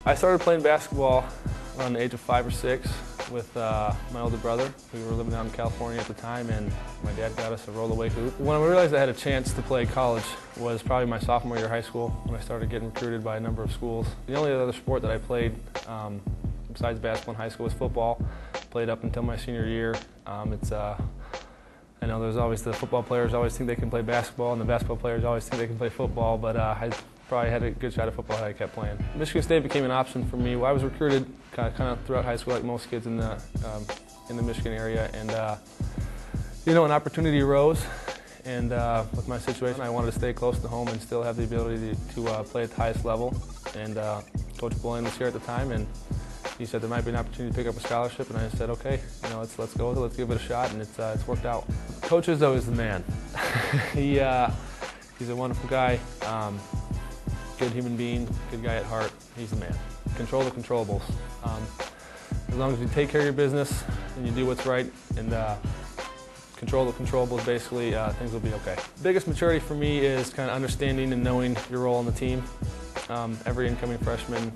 I started playing basketball around the age of 5 or 6 with my older brother. We were living out in California at the time, and my dad got us a roll-away hoop. When I realized I had a chance to play college was probably my sophomore year of high school, when I started getting recruited by a number of schools. The only other sport that I played besides basketball in high school was football. Played up until my senior year. I know there's always the football players always think they can play basketball, and the basketball players always think they can play football, but I probably had a good shot at football had I kept playing. Michigan State became an option for me. I was recruited kind of throughout high school, like most kids in the Michigan area, and an opportunity arose. And with my situation, I wanted to stay close to home and still have the ability to play at the highest level. And Coach Bullen was here at the time, and he said there might be an opportunity to pick up a scholarship, and I said, okay, let's go with it, let's give it a shot, and it's worked out. Coach is always the man. He's a wonderful guy, good human being, good guy at heart. He's the man. Control the controllables. As long as you take care of your business and you do what's right and control the controllables, basically, things will be okay. Biggest maturity for me is kind of understanding and knowing your role on the team. Every incoming freshman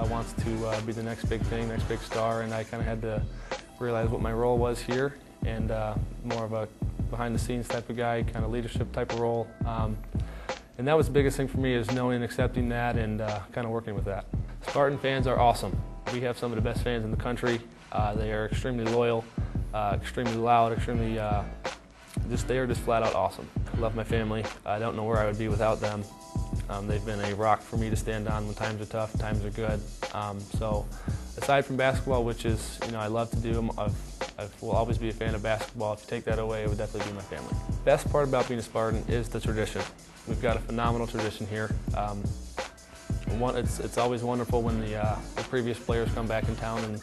wants to be the next big thing, next big star, and I kind of had to realize what my role was here, and more of a behind-the-scenes type of guy, kind of leadership type of role. And that was the biggest thing for me, is knowing and accepting that and kind of working with that. Spartan fans are awesome. We have some of the best fans in the country. They are extremely loyal, extremely loud, extremely, they are just flat out awesome. I love my family. I don't know where I would be without them. They've been a rock for me to stand on when times are tough, times are good. So aside from basketball, which is, I love to do, I will always be a fan of basketball. If you take that away, it would definitely be my family. Best part about being a Spartan is the tradition. We've got a phenomenal tradition here. It's always wonderful when the previous players come back in town and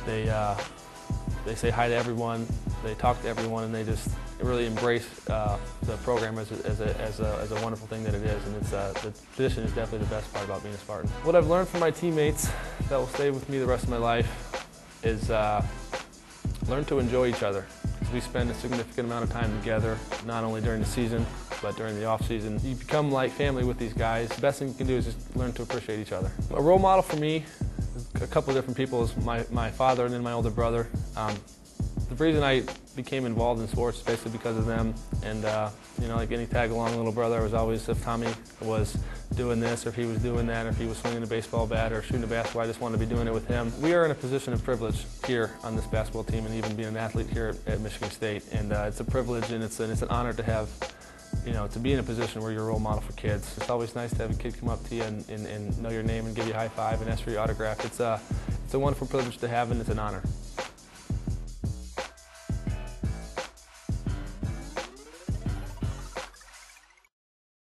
they say hi to everyone, they talk to everyone, and they just really embrace the program as a wonderful thing that it is. And the tradition is definitely the best part about being a Spartan. What I've learned from my teammates that will stay with me the rest of my life is learn to enjoy each other. We spend a significant amount of time together, not only during the season, but during the off season. You become like family with these guys. The best thing you can do is just learn to appreciate each other. A role model for me, a couple of different people, is my father and then my older brother. The reason I became involved in sports is basically because of them. And like any tag-along little brother, I was always, if Tommy was doing this, or if he was doing that, or if he was swinging a baseball bat or shooting a basketball, I just wanted to be doing it with him. We are in a position of privilege here on this basketball team, and even being an athlete here at Michigan State. And it's a privilege, and it's an honor to have, to be in a position where you're a role model for kids. It's always nice to have a kid come up to you and know your name and give you a high five and ask for your autograph. It's a wonderful privilege to have, and it's an honor.